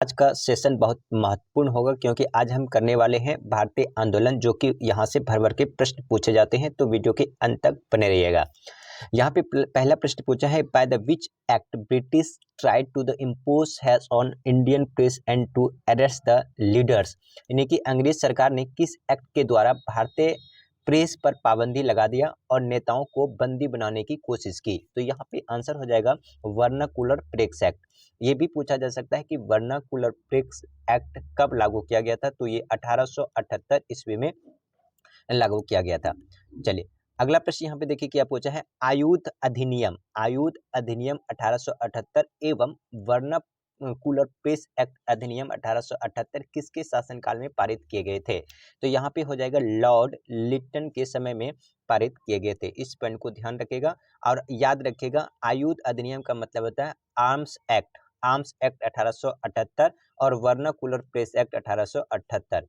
आज का सेशन बहुत महत्वपूर्ण होगा क्योंकि आज हम करने वाले हैं भारतीय आंदोलन, जो कि यहाँ से भर भर के प्रश्न पूछे जाते हैं, तो वीडियो के अंत तक बने रहिएगा। यहाँ पे पहला प्रश्न पूछा है, by the which act British tried to the impose has on Indian press and to arrest the leaders. यानी कि अंग्रेज सरकार ने किस एक्ट के द्वारा भारतीय प्रेस पर पाबंदी लगा दिया और नेताओं को बंदी बनाने की कोशिश की। तो यहाँ पे आंसर हो जाएगा वर्नाकुलर प्रेस एक्ट। ये भी पूछा जा सकता है कि वर्नाकुलर प्रेस एक्ट कब लागू किया गया था, तो ये 1878 ईस्वी में लागू किया गया था। चलिए अगला प्रश्न यहाँ पे देखिए क्या पूछा है, आयुध अधिनियम 1878 एवं वर्नाकुलर प्रेस एक्ट अधिनियम 1878 किसके शासनकाल में पारित किए गए थे। तो यहाँ पे हो जाएगा लॉर्ड लिटन के समय में पारित किए गए थे। इस पॉइंट को ध्यान रखिएगा और याद रखिएगा, आयुध अधिनियम का मतलब होता है आर्म्स एक्ट 1878 और वर्नाकुलर प्रेस एक्ट 1878,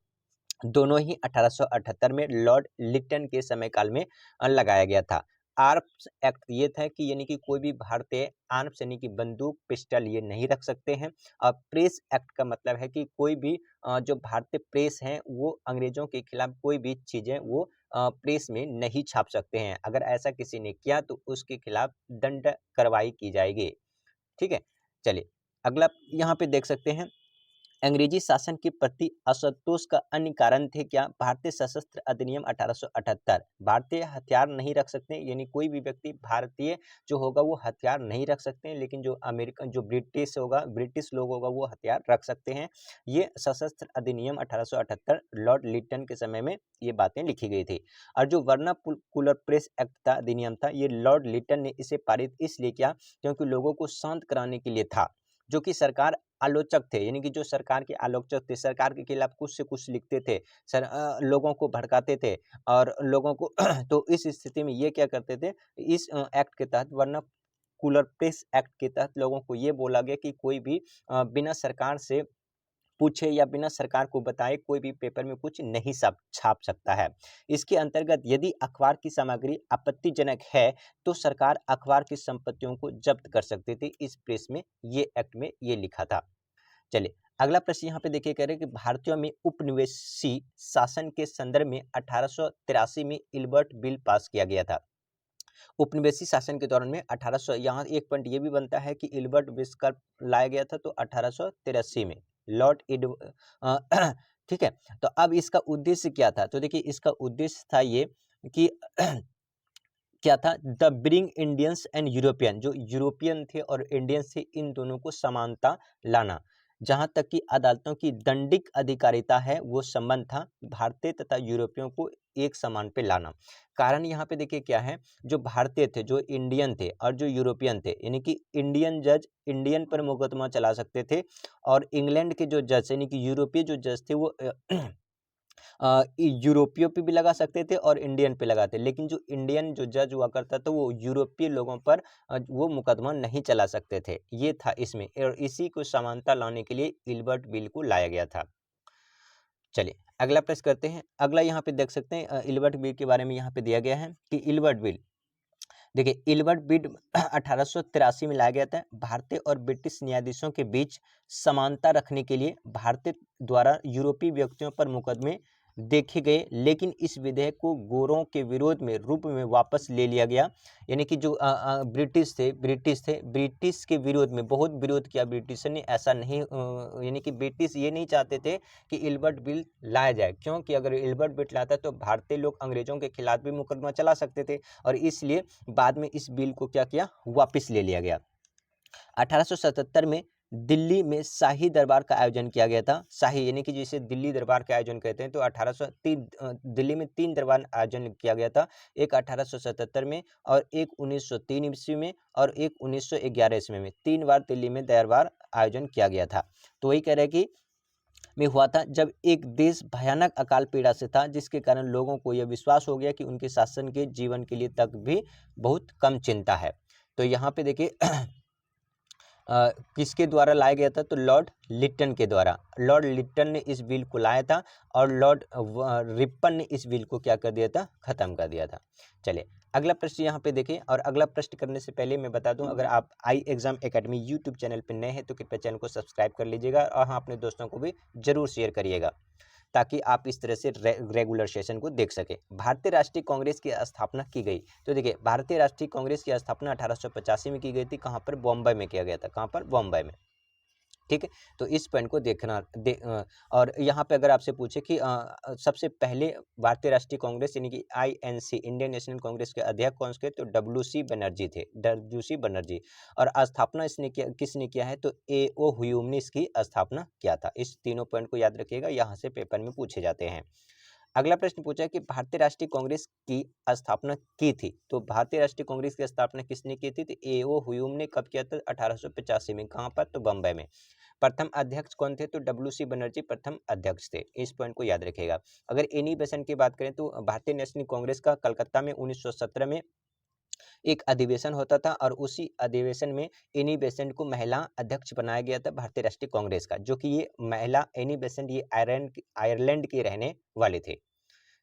दोनों ही 1878 में लॉर्ड लिटन के समय काल में लगाया गया था। आर्म्स एक्ट ये था कि यानी कि कोई भी भारतीय आर्म्स यानी कि बंदूक पिस्टल ये नहीं रख सकते हैं। और प्रेस एक्ट का मतलब है कि कोई भी जो भारतीय प्रेस हैं वो अंग्रेजों के खिलाफ कोई भी चीजें वो प्रेस में नहीं छाप सकते हैं। अगर ऐसा किसी ने किया तो उसके खिलाफ दंड कार्रवाई की जाएगी। ठीक है, चलिए अगला यहाँ पे देख सकते हैं, अंग्रेजी शासन के प्रति असंतोष का अन्य कारण थे क्या। भारतीय सशस्त्र अधिनियम 1878, भारतीय हथियार नहीं रख सकते, यानी कोई भी व्यक्ति भारतीय जो होगा वो हथियार नहीं रख सकते हैं, लेकिन जो अमेरिकन जो ब्रिटिश लोग होगा वो हथियार रख सकते हैं। ये सशस्त्र अधिनियम 1878 लॉर्ड लिटन के समय में ये बातें लिखी गई थी। और जो वर्नाकुलर प्रेस एक्ट था अधिनियम था, ये लॉर्ड लिटन ने इसे पारित इसलिए किया क्योंकि लोगों को शांत कराने के लिए था, जो कि सरकार आलोचक थे, यानी कि जो सरकार के आलोचक थे, सरकार के खिलाफ कुछ से कुछ लिखते थे, लोगों को भड़काते थे और लोगों को तो इस स्थिति में ये क्या करते थे, इस एक्ट के तहत वर्नाकुलर प्रेस एक्ट के तहत लोगों को ये बोला गया कि कोई भी बिना सरकार से पूछे या बिना सरकार को बताए कोई भी पेपर में कुछ नहीं छाप सकता है। इसके अंतर्गत यदि अखबार की सामग्री आपत्तिजनक है तो सरकार अखबार की संपत्तियों को जब्त कर सकती थी। इस प्रेस में ये एक्ट में ये लिखा था। चलिए अगला प्रश्न यहाँ पे देखिए, कह रहे हैं कि भारतीयों में उपनिवेशी शासन के संदर्भ में 1883 में इल्बर्ट बिल पास किया गया था। उपनिवेशी शासन के दौरान में 1800, यहाँ एक पॉइंट ये भी बनता है कि इल्बर्ट विस्कर्प लाया गया था तो 1883 में लॉर्ड ठीक है। तो अब इसका उद्देश्य क्या था, तो देखिए इसका उद्देश्य था ये कि क्या था, the bring Indians and European, जो यूरोपियन थे और इंडियंस थे इन दोनों को समानता लाना। जहां तक कि अदालतों की दंडिक अधिकारिता है वो संबंध था भारतीय तथा यूरोपियों को एक समान पे लाना। कारण यहाँ पे देखिए क्या है, जो भारतीय थे, जो इंडियन थे और जो यूरोपियन थे, यानी कि इंडियन जज इंडियन पर मुकदमा चला सकते थे और इंग्लैंड के जो जज यानी कि यूरोपीय जो जज थे वो यूरोपियो पे भी लगा सकते थे और इंडियन पे लगाते, लेकिन जो इंडियन जो जज हुआ करता था वो यूरोपीय लोगों पर वो मुकदमा नहीं चला सकते थे। ये था इसमें, और इसी को समानता लाने के लिए इल्बर्ट बिल को लाया गया था। चलिए अगला प्रश्न करते हैं। अगला यहाँ पे देख सकते हैं इल्बर्ट बिल के बारे में यहाँ पे दिया गया है कि इल्बर्ट बिल, देखिए इल्बर्ट बिल 1883 में लाया गया था। भारतीय और ब्रिटिश न्यायाधीशों के बीच समानता रखने के लिए भारतीय द्वारा यूरोपीय व्यक्तियों पर मुकदमे देखे गए, लेकिन इस विधेयक को गोरों के विरोध में रूप में वापस ले लिया गया। यानी कि जो ब्रिटिश थे ब्रिटिश के विरोध में बहुत विरोध किया ब्रिटिश ने, ऐसा नहीं यानी कि ब्रिटिश ये नहीं चाहते थे कि इल्बर्ट बिल लाया जाए, क्योंकि अगर इल्बर्ट बिल लाता तो भारतीय लोग अंग्रेजों के खिलाफ भी मुकदमा चला सकते थे, और इसलिए बाद में इस बिल को क्या किया, वापस ले लिया गया। 1877 में दिल्ली में शाही दरबार का आयोजन किया गया था। शाही यानी कि जिसे दिल्ली दरबार का आयोजन कहते हैं, तो 1803 दिल्ली में 3 दरबार आयोजन किया गया था, एक 1877 में और एक 1903 ईस्वी में और एक 1911 ईस्वी में। 3 बार दिल्ली में दरबार आयोजन किया गया था। तो वही कह रहे हैं कि में हुआ था जब एक देश भयानक अकाल पीड़ा से था, जिसके कारण लोगों को यह विश्वास हो गया कि उनके शासन के जीवन के लिए तक भी बहुत कम चिंता है। तो यहाँ पे देखिए किसके द्वारा लाया गया था, तो लॉर्ड लिटन के द्वारा। लॉर्ड लिटन ने इस बिल को लाया था और लॉर्ड रिपन ने इस बिल को क्या कर दिया था, खत्म कर दिया था। चलिए अगला प्रश्न यहाँ पे देखें, और अगला प्रश्न करने से पहले मैं बता दूं, अगर आप आई एग्जाम एकेडमी यूट्यूब चैनल पर नए हैं तो कृपया चैनल को सब्सक्राइब कर लीजिएगा, और हाँ, अपने दोस्तों को भी जरूर शेयर करिएगा ताकि आप इस तरह से रेगुलर सेशन को देख सके। भारतीय राष्ट्रीय कांग्रेस की स्थापना की गई, तो देखिए भारतीय राष्ट्रीय कांग्रेस की स्थापना 1885 में की गई थी। कहाँ पर? बॉम्बे में किया गया था। कहाँ पर? बॉम्बे में। ठीक है, तो इस पॉइंट को देखना और यहाँ पे अगर आपसे पूछे कि सबसे पहले भारतीय राष्ट्रीय कांग्रेस यानी कि आईएनसी इंडियन नेशनल कांग्रेस के अध्यक्ष कौन थे? तो डब्ल्यूसी बनर्जी थे, डब्ल्यूसी बनर्जी। और स्थापना किसने किया है? तो एओ ह्यूम ने इसकी स्थापना किया था। इस तीनों पॉइंट को याद रखिएगा, यहाँ से पेपर में पूछे जाते हैं। अगला प्रश्न पूछा है कि भारतीय राष्ट्रीय कांग्रेस की स्थापना की थी, तो भारतीय राष्ट्रीय कांग्रेस की स्थापना किसने की थी? तो एओ ह्यूम ने कब किया था? 1885 में। कहाँ पर? तो बम्बई में। प्रथम अध्यक्ष कौन थे? तो डब्ल्यूसी बनर्जी प्रथम अध्यक्ष थे। इस पॉइंट को याद रखिएगा। अगर एनी बेसेंट की बात करें तो भारतीय नेशनल कांग्रेस का कलकत्ता में 1917 में एक अधिवेशन होता था, और उसी अधिवेशन में एनी बेसेंट को महिला अध्यक्ष बनाया गया था भारतीय राष्ट्रीय कांग्रेस का, जो कि ये महिला एनी बेसेंट ये आयरलैंड के रहने वाले थे।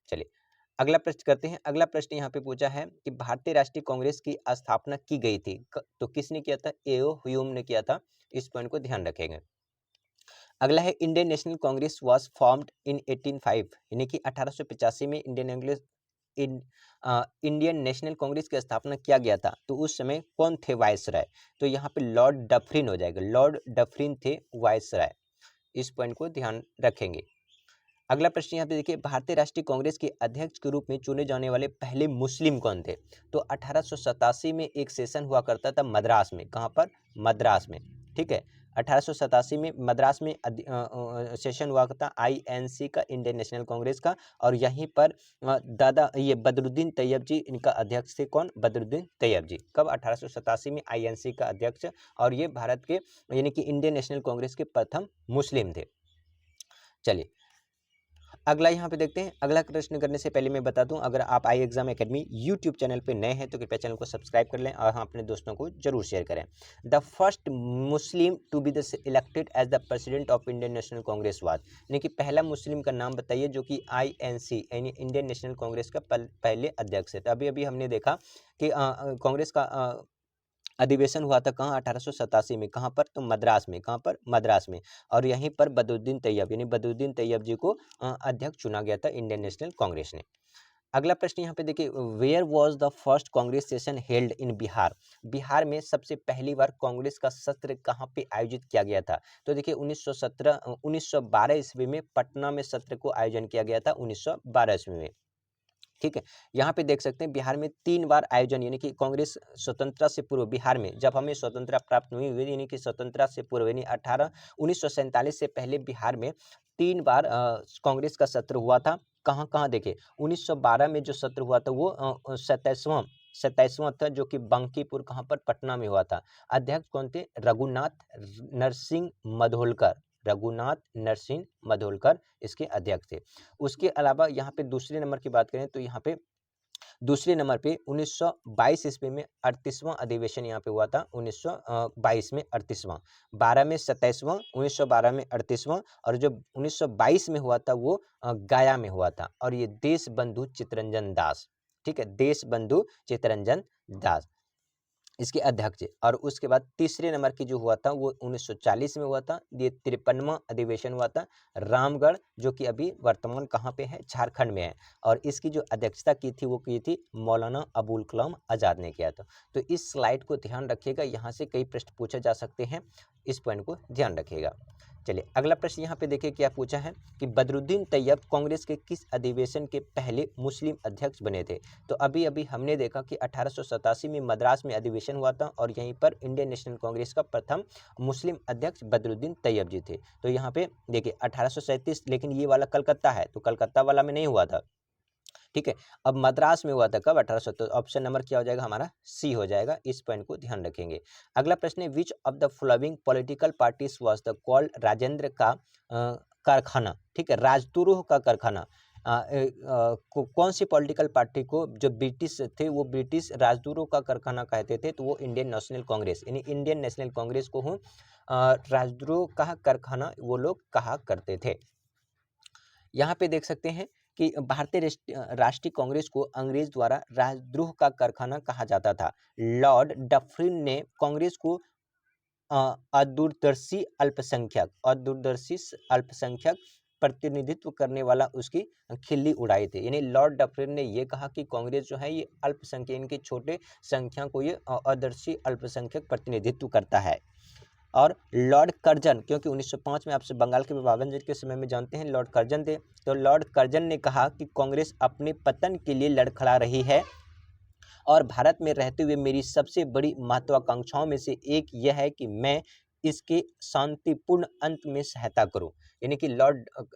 चलिए अगला प्रश्न करते हैं। अगला प्रश्न यहाँ पे पूछा है कि भारतीय राष्ट्रीय कांग्रेस की स्थापना की गई थी, तो किसने किया था? एओ ह्यूम ने किया था। इस पॉइंट को ध्यान रखेंगे। अगला है Indian National Congress was formed in 1805, यानी कि 1885 में इंडियन नेशनल कांग्रेस की स्थापना किया गया था। तो उस समय कौन थे वायसराय? तो यहाँ पे लॉर्ड डफरिन हो जाएगा। लॉर्ड डफरिन थे वायसराय। इस पॉइंट को ध्यान रखेंगे। अगला प्रश्न यहाँ पे देखिए, भारतीय राष्ट्रीय कांग्रेस के अध्यक्ष के रूप में चुने जाने वाले पहले मुस्लिम कौन थे? तो 1887 में एक सेशन हुआ करता था मद्रास में। कहाँ पर? मद्रास में। ठीक है, 1887 में मद्रास में सेशन हुआ था आईएनसी का, इंडियन नेशनल कांग्रेस का, और यहीं पर दादा ये बदरुद्दीन तैयब जी इनका अध्यक्ष थे। कौन? बदरुद्दीन तैयब जी। कब? 1887 में आईएनसी का अध्यक्ष, और ये भारत के यानी कि इंडियन नेशनल कांग्रेस के प्रथम मुस्लिम थे। चलिए अगला यहाँ पे देखते हैं। अगला प्रश्न करने से पहले मैं बता दूं, अगर आप आई एग्जाम एकेडमी यूट्यूब चैनल पे नए हैं तो कृपया चैनल को सब्सक्राइब कर लें, और हाँ, अपने दोस्तों को जरूर शेयर करें। The first Muslim to be the elected as the president of Indian National Congress was, यानी कि पहला मुस्लिम का नाम बताइए जो कि आईएनसी यानी इंडियन नेशनल कांग्रेस का पहले अध्यक्ष है। तो अभी अभी हमने देखा कि कांग्रेस का अधिवेशन हुआ था कहाँ? 1887 में। कहाँ पर? तो मद्रास में। कहाँ पर? मद्रास में। और यहीं पर बदरुद्दीन तैयब यानी बदरुद्दीन तैयब जी को अध्यक्ष चुना गया था इंडियन नेशनल कांग्रेस ने। अगला प्रश्न यहाँ पे देखिए, where was the first Congress session held in Bihar? Bihar में सबसे पहली बार कांग्रेस का सत्र कहाँ पे आयोजित किया गया था? तो देखिए 1912 ईस्वी में पटना में सत्र को आयोजन किया गया था। 1912 ईस्वी में। ठीक है, यहाँ पे देख सकते हैं बिहार में 3 बार आयोजन, यानी कि कांग्रेस स्वतंत्रता से पूर्व बिहार में जब हमें स्वतंत्रता प्राप्त नहीं हुई, यानी कि स्वतंत्रता से पूर्व यानी 1947 से पहले बिहार में 3 बार कांग्रेस का सत्र हुआ था। कहाँ कहाँ देखे? 1912 में जो सत्र हुआ था वो 27वां था, जो कि बंकीपुर कहाँ पर? पटना में हुआ था। अध्यक्ष कौन थे? नरसिंह मधोलकर। रघुनाथ नरसिंह मधोलकर इसके अध्यक्ष थे। उसके अलावा यहाँ पे दूसरे नंबर की बात करें तो यहाँ पे दूसरे नंबर पे 1922 ईस्वी में 38वां अधिवेशन यहाँ पे हुआ था। 1922 में 38वां, 12 में 27वां, 1912 में 38वां, और जो 1922 में हुआ था वो गया में हुआ था, और ये देश बंधु चित्तरंजन दास। ठीक है, देश बंधु चित्तरंजन दास इसके अध्यक्ष। और उसके बाद तीसरे नंबर की जो हुआ था वो 1940 में हुआ था। ये 53वां अधिवेशन हुआ था रामगढ़, जो कि अभी वर्तमान कहाँ पे है? झारखंड में है। और इसकी जो अध्यक्षता की थी वो की थी मौलाना अबुल कलाम आज़ाद ने किया था। तो इस स्लाइड को ध्यान रखिएगा, यहाँ से कई प्रश्न पूछे जा सकते हैं। इस पॉइंट को ध्यान रखिएगा। चलिए अगला प्रश्न यहाँ पे देखिए क्या पूछा है कि बदरुद्दीन तैयब कांग्रेस के किस अधिवेशन के पहले मुस्लिम अध्यक्ष बने थे? तो अभी अभी हमने देखा कि 1887 में मद्रास में अधिवेशन हुआ था, और यहीं पर इंडियन नेशनल कांग्रेस का प्रथम मुस्लिम अध्यक्ष बदरुद्दीन तैयब जी थे। तो यहाँ पे देखिए 1837, लेकिन ये वाला कलकत्ता है तो कलकत्ता वाला में नहीं हुआ था। ठीक है, अब मद्रास में हुआ था कब? 1800। तो ऑप्शन नंबर क्या हो जाएगा हमारा? सी हो जाएगा। इस पॉइंट को ध्यान रखेंगे। अगला प्रश्न है, which of the following political parties was the called Rajendra का कारखाना? ठीक है, राजद्रोह का कारखाना। कौन सी पॉलिटिकल पार्टी को जो ब्रिटिश थे वो ब्रिटिश राजद्रोह का कारखाना कहते थे? तो वो इंडियन नेशनल कांग्रेस यानी इंडियन नेशनल कांग्रेस को राजद्रोह का कारखाना वो लोग कहा करते थे। यहाँ पे देख सकते हैं कि भारतीय राष्ट्रीय कांग्रेस को अंग्रेज द्वारा राजद्रोह का कारखाना कहा जाता था। लॉर्ड डफरिन ने कांग्रेस को अदूरदर्शी अल्पसंख्यक प्रतिनिधित्व करने वाला उसकी खिल्ली उड़ाई थी। यानी लॉर्ड डफरिन ने ये कहा कि कांग्रेस जो है ये अल्पसंख्यक, इनके छोटे संख्या को ये अदर्शी अल्पसंख्यक प्रतिनिधित्व करता है। और लॉर्ड कर्जन, क्योंकि 1905 में आपसे बंगाल के विभाजन के समय में जानते हैं लॉर्ड कर्जन थे, तो लॉर्ड कर्जन ने कहा कि कांग्रेस अपने पतन के लिए लड़खड़ा रही है और भारत में रहते हुए मेरी सबसे बड़ी महत्वाकांक्षाओं में से एक यह है कि मैं इसके शांतिपूर्ण अंत में सहायता करूं। यानी कि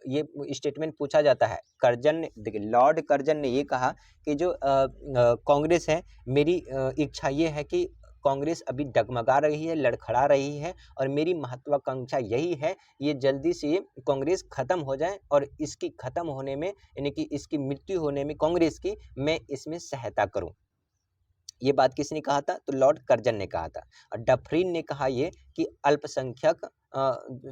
ये स्टेटमेंट पूछा जाता है, कर्जन ने, देखिए लॉर्ड कर्जन ने ये कहा कि जो कांग्रेस है, मेरी इच्छा ये है कि कांग्रेस अभी डगमगा रही है, लड़खड़ा रही है और मेरी महत्वाकांक्षा यही है ये जल्दी से ये कांग्रेस खत्म हो जाए और इसकी खत्म होने में, यानी कि इसकी मृत्यु होने में कांग्रेस की, मैं इसमें सहायता करूं। ये बात किसने कहा था? तो लॉर्ड कर्जन ने कहा था। और डफरिन ने कहा ये कि अल्पसंख्यक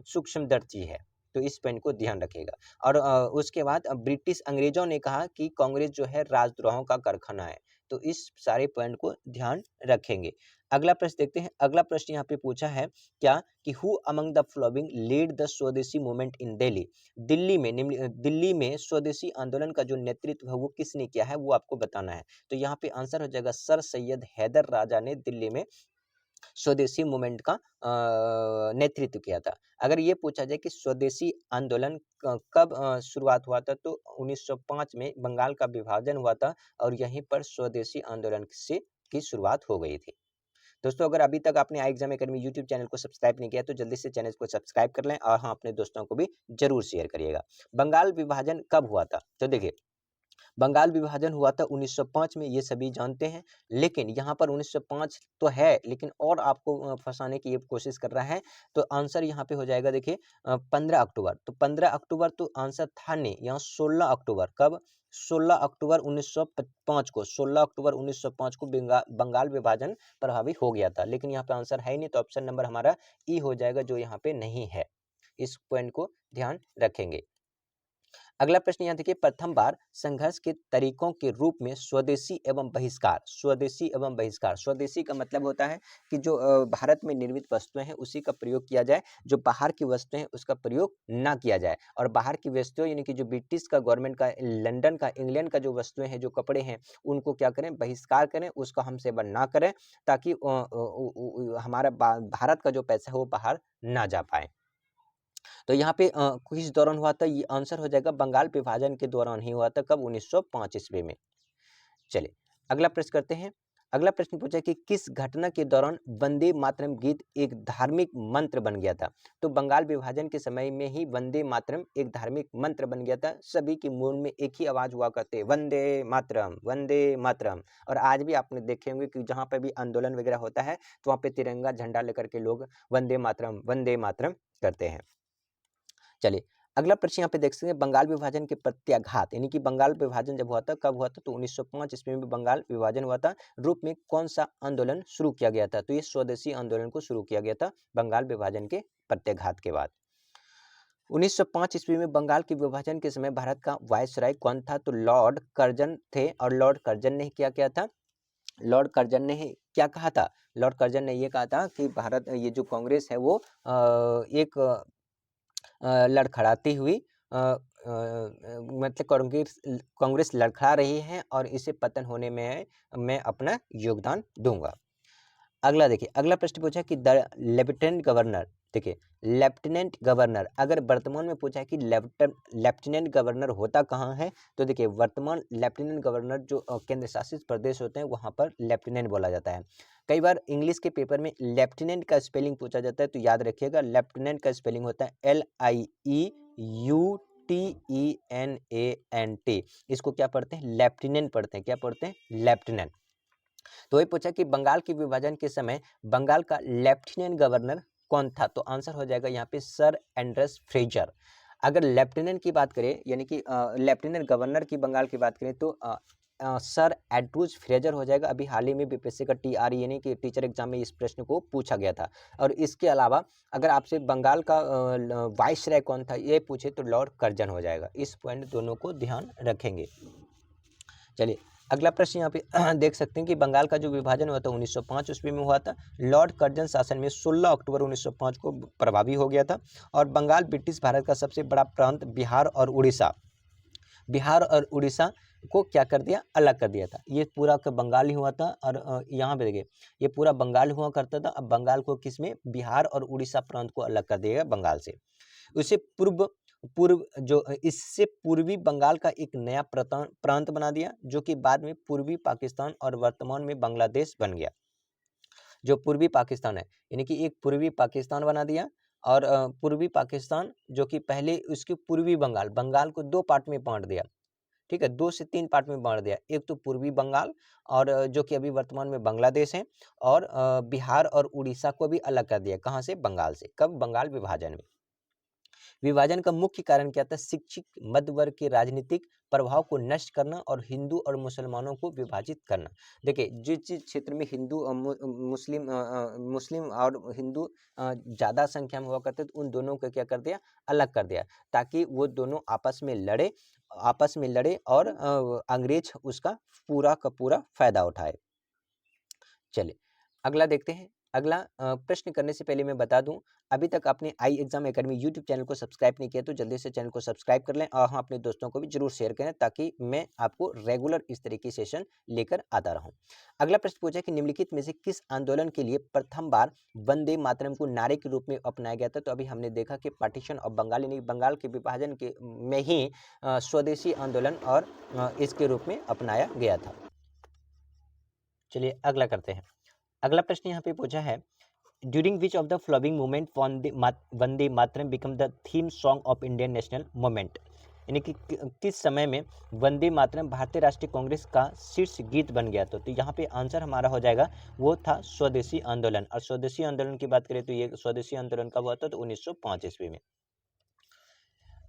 सूक्ष्मदर्शी है, तो इस पॉइंट को ध्यान रखिएगा। और उसके बाद ब्रिटिश अंग्रेजों ने कहा कि कांग्रेस जो है राजद्रोहों का कारखाना है, तो इस सारे पॉइंट को ध्यान रखेंगे। अगला प्रश्न देखते हैं। अगला प्रश्न यहाँ पे पूछा है क्या कि who among the following lead the स्वदेशी मूवमेंट इन दिल्ली। दिल्ली में स्वदेशी आंदोलन का जो नेतृत्व है वो किसने किया है, वो आपको बताना है। तो यहाँ पे आंसर हो जाएगा सर सैयद हैदर राजा ने दिल्ली में स्वदेशी मूवमेंट का नेतृत्व किया था। अगर ये पूछा जाए कि स्वदेशी आंदोलन कब शुरुआत हुआ था, तो 1905 में बंगाल का विभाजन हुआ था और यहीं पर स्वदेशी आंदोलन की शुरुआत हो गई थी। दोस्तों, अगर अभी तक आपने आई एग्जाम एकेडमी यूट्यूब चैनल को सब्सक्राइब नहीं किया तो जल्दी से चैनल को सब्सक्राइब कर लें और हाँ, अपने दोस्तों को भी जरूर शेयर करिएगा। बंगाल विभाजन कब हुआ था? तो देखिए, बंगाल विभाजन हुआ था 1905 में, ये सभी जानते हैं। लेकिन यहाँ पर 1905 तो है, लेकिन और आपको फंसाने की ये कोशिश कर रहा है। तो आंसर यहाँ पे हो जाएगा, देखिए 15 अक्टूबर। तो 15 अक्टूबर तो आंसर था नहीं, यहाँ 16 अक्टूबर। कब? 16 अक्टूबर 1905 को, 16 अक्टूबर 1905 को बंगाल विभाजन प्रभावी हो गया था। लेकिन यहाँ पे आंसर है ही नहीं, तो ऑप्शन नंबर हमारा ई हो जाएगा, जो यहाँ पे नहीं है। इस पॉइंट को ध्यान रखेंगे। अगला प्रश्न यहाँ देखिए, प्रथम बार संघर्ष के तरीकों के रूप में स्वदेशी एवं बहिष्कार। स्वदेशी एवं बहिष्कार, स्वदेशी का मतलब होता है कि जो भारत में निर्मित वस्तुएं हैं उसी का प्रयोग किया जाए, जो बाहर की वस्तुएं हैं उसका प्रयोग ना किया जाए। और बाहर की वस्तुएं यानी कि जो ब्रिटिश का गवर्नमेंट का, लंदन का, इंग्लैंड का जो वस्तुएं हैं, जो कपड़े हैं, उनको क्या करें? बहिष्कार करें, उसका हम सेवन ना करें, ताकि हमारा भारत का जो पैसा है वो बाहर ना जा पाए। तो यहाँ पे किस दौरान हुआ था? ये आंसर हो जाएगा बंगाल विभाजन के दौरान ही हुआ था। कब? 1905 ईस्वी में। चलिए अगला प्रश्न करते हैं। अगला प्रश्न पूछा कि किस घटना के दौरान वंदे मातरम गीत एक धार्मिक मंत्र बन गया था? तो बंगाल विभाजन के समय में ही वंदे मातरम एक धार्मिक मंत्र बन गया था। सभी के मुंह में एक ही आवाज हुआ करते, वंदे मातरम, वंदे मातरम। और आज भी आपने देखे होंगे कि जहाँ पे भी आंदोलन वगैरह होता है तो वहाँ पे तिरंगा झंडा लेकर के लोग वंदे मातरम करते हैं। चलिए अगला प्रश्न यहाँ पे देख सकते हैं, बंगाल विभाजन के प्रत्याघात, यानी कि बंगाल विभाजन जब हुआ था, कब हुआ था? तो 1905 ईस्वी में बंगाल विभाजन हुआ था। रूप में कौन सा आंदोलन शुरू किया गया था? तो ये स्वदेशी आंदोलन को शुरू किया गया था बंगाल विभाजन के प्रत्याघात के बाद। 1905 ईस्वी में बंगाल के विभाजन के समय भारत का वायसराय कौन था? तो लॉर्ड कर्जन थे। और लॉर्ड कर्जन ने क्या किया था? लॉर्ड कर्जन ने क्या कहा था? लॉर्ड कर्जन ने ये कहा था कि भारत, ये जो कांग्रेस है वो एक लड़खड़ाती हुई मतलब कांग्रेस लड़खड़ा रही है और इसे पतन होने में मैं अपना योगदान दूंगा। अगला देखिए, अगला प्रश्न पूछा कि द लेफ्टिनेंट गवर्नर। देखिए लेफ्टिनेंट गवर्नर, अगर वर्तमान में पूछा है कि लेफ्टिनेंट गवर्नर होता कहाँ है, तो देखिए वर्तमान लेफ्टिनेंट गवर्नर जो केंद्र शासित प्रदेश होते हैं वहाँ पर लेफ्टिनेंट बोला जाता है। कई बार इंग्लिश के पेपर में लेफ्टिनेंट का स्पेलिंग पूछा जाता है, तो याद रखिएगा लेफ्टिनेंट का स्पेलिंग होता है LIEUTENANT। इसको क्या पढ़ते हैं? लेफ्टिनेंट पढ़ते हैं। क्या पढ़ते हैं? लेफ्टिनेंट। तो ये पूछा कि बंगाल के विभाजन के समय बंगाल का लेफ्टिनेंट गवर्नर कौन था? तो आंसर हो जाएगा यहाँ पे सर एंड्रस फ्रेजर। अगर लेफ्टिनेंट की बात करें, यानी कि लेफ्टिनेंट गवर्नर की बंगाल की बात करें, तो सर एड्रूज फ्रेजर हो जाएगा। अभी हाल ही में बीपीएससी का टीआरई यानी कि टीचर एग्जाम में इस प्रश्न को पूछा गया था। और इसके अलावा अगर आपसे बंगाल का वाइसराय कौन था ये पूछे तो लॉर्ड कर्जन हो जाएगा। इस पॉइंट दोनों को ध्यान रखेंगे। चलिए अगला प्रश्न यहाँ पे देख सकते हैं कि बंगाल का जो विभाजन हुआ था 1905 ईस्वी में हुआ था। लॉर्ड कर्जन शासन में 16 अक्टूबर 1905 को प्रभावी हो गया था। और बंगाल ब्रिटिश भारत का सबसे बड़ा प्रांत बिहार और उड़ीसा को क्या कर दिया, अलग कर दिया था। ये पूरा का बंगाल ही हुआ था। और यहाँ पे देखिए ये पूरा बंगाल हुआ करता था। अब बंगाल को किसमें, बिहार और उड़ीसा प्रांत को अलग कर दिया गया बंगाल से। उससे इससे पूर्वी बंगाल का एक नया प्रांत बना दिया जो कि बाद में पूर्वी पाकिस्तान और वर्तमान में बांग्लादेश बन गया। जो पूर्वी पाकिस्तान है यानी कि एक पूर्वी पाकिस्तान बना दिया। और पूर्वी पाकिस्तान जो कि पहले उसके पूर्वी बंगाल को 2 पार्ट में बांट दिया। ठीक है, 2 से 3 पार्ट में बांट दिया। एक तो पूर्वी बंगाल और जो कि अभी वर्तमान में बांग्लादेश है। और बिहार और उड़ीसा को भी अलग कर दिया। कहाँ से, बंगाल से। कब, बंगाल विभाजन में। विभाजन का मुख्य कारण क्या था, शिक्षित मध्य वर्ग के राजनीतिक प्रभाव को नष्ट करना और हिंदू और मुसलमानों को विभाजित करना। देखिए जिस क्षेत्र में हिंदू मुस्लिम और हिंदू ज़्यादा संख्या में हुआ करते थे उन दोनों को क्या कर दिया, अलग कर दिया, ताकि वो दोनों आपस में लड़े और अंग्रेज उसका पूरा का पूरा फायदा उठाए। चलिए अगला देखते हैं। अगला प्रश्न करने से पहले मैं बता दूं, अभी तक आपने आई एग्जाम एकेडमी यूट्यूब चैनल को सब्सक्राइब नहीं किया तो जल्दी से चैनल को सब्सक्राइब कर लें। और हाँ, अपने दोस्तों को भी जरूर शेयर करें ताकि मैं आपको रेगुलर इस तरह की सेशन लेकर आता रहूं। अगला प्रश्न पूछा कि निम्नलिखित में से किस आंदोलन के लिए प्रथम बार वंदे मातरम को नारे के रूप में अपनाया गया था। तो अभी हमने देखा कि पार्टीशन ऑफ बंगाल यानी बंगाल के विभाजन के में ही स्वदेशी आंदोलन और इसके रूप में अपनाया गया था। चलिए अगला करते हैं। अगला प्रश्न यहाँ पे पूछा है, during which of the flowing movement Vande Mataram become the theme song of Indian national movement. यानी कि किस समय में वंदे मातरम भारतीय राष्ट्रीय कांग्रेस का शीर्ष गीत बन गया। तो यहाँ पे आंसर हमारा हो जाएगा, वो था स्वदेशी आंदोलन। और स्वदेशी आंदोलन की बात करें तो ये स्वदेशी आंदोलन कब हुआ था, तो 1905 ईस्वी में।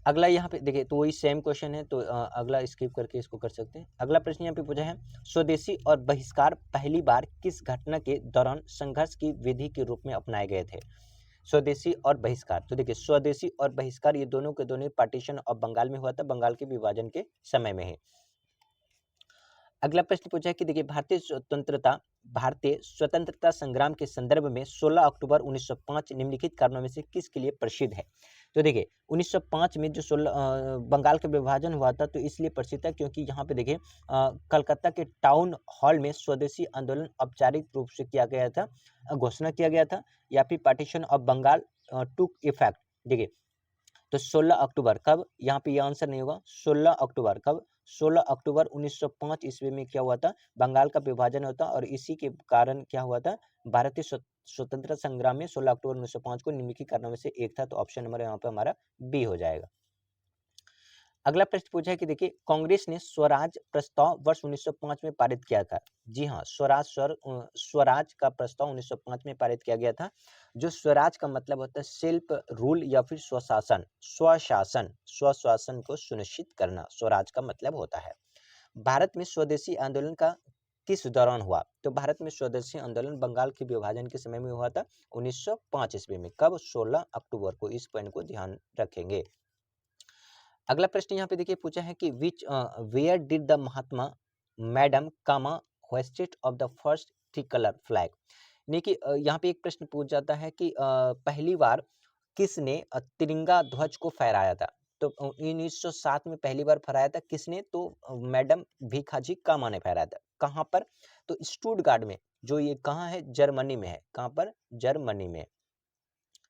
अगला यहाँ पे देखिए तो वही सेम क्वेश्चन है, तो अगला स्किप करके इसको कर सकते हैं। अगला प्रश्न यहाँ पे पूछा है, स्वदेशी और बहिष्कार पहली बार किस घटना के दौरान संघर्ष की विधि के रूप में अपनाए गए थे। स्वदेशी और बहिष्कार, तो देखिए स्वदेशी और बहिष्कार ये दोनों के दोनों पार्टीशन ऑफ बंगाल में हुआ था, बंगाल के विभाजन के समय में है। अगला प्रश्न पूछा है कि देखिए भारतीय स्वतंत्रता संग्राम के संदर्भ में 16 अक्टूबर 1905 निम्नलिखित कारणों में से किसके लिए प्रसिद्ध है। तो देखिए 1905 में जो बंगाल का विभाजन हुआ था तो इसलिए प्रसिद्ध है क्योंकि यहाँ पे देखिए कलकत्ता के टाउन हॉल में स्वदेशी आंदोलन औपचारिक रूप से किया गया था, घोषणा किया गया था, या फिर partition of Bengal took effect. देखिए तो 16 अक्टूबर कब, यहाँ पे ये आंसर नहीं होगा। 16 अक्टूबर कब, 16 अक्टूबर 1905 ईस्वी में क्या हुआ था, बंगाल का विभाजन होता। और इसी के कारण क्या हुआ था, भारतीय स्वतंत्रता संग्राम में 16 अक्टूबर 1905 को निम्नलिखित कारणों में से एक था। तो ऑप्शन नंबर यहाँ पे हमारा बी हो जाएगा। अगला प्रश्न पूछा है कि देखिए कांग्रेस ने स्वराज प्रस्ताव वर्ष 1905 में पारित किया था। जी हाँ, स्वराज का प्रस्ताव 1905 में पारित किया गया था। जो स्वराज का मतलब होता है सेल्फ रूल या फिर स्वशासन को सुनिश्चित करना, स्वराज का मतलब होता है। भारत में स्वदेशी आंदोलन का किस दौरान हुआ। तो भारत में स्वदेशी आंदोलन बंगाल के विभाजन के समय में हुआ था 1905 ईस्वी में। कब, 16 अक्टूबर को। इस पॉइंट को ध्यान रखेंगे। अगला प्रश्न यहाँ पे देखिए पूछा है कि where did the Mahatma madam Cama hoisted of the first three colour flag. यानी कि यहाँ पे एक प्रश्न पूछ जाता है कि पहली बार किसने तिरंगा ध्वज को फहराया था। तो 1907 में पहली बार फहराया था किसने, तो मैडम भीखाजी कामा ने फहराया था। कहाँ पर, तो स्टुटगार्ट में, जो ये कहाँ है, जर्मनी में है। कहाँ पर, जर्मनी में।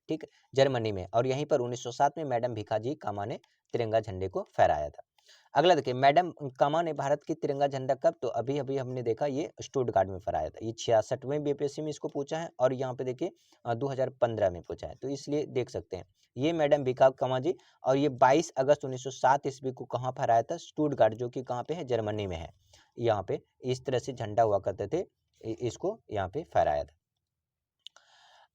ठीक, जर्मनी में। और यहीं पर 1907 में मैडम भीखाजी कामा ने तिरंगा झंडे को फहराया था। अगला देखिए मैडम कामा ने भारत की तिरंगा झंडा कब, तो अभी अभी हमने देखा ये स्टुटगार्ट में फहराया था। ये 66वें बीपीएससी में इसको पूछा है और यहाँ पे देखिए 2015 में पूछा है, तो इसलिए देख सकते हैं ये मैडम भीखा कामा जी। और ये 22 अगस्त 1907 ईस्वी को कहाँ फहराया था, स्टुटगार्ट, जो कि कहाँ पे है, जर्मनी में है। यहाँ पे इस तरह से झंडा हुआ करते थे, इसको यहाँ पे फहराया था।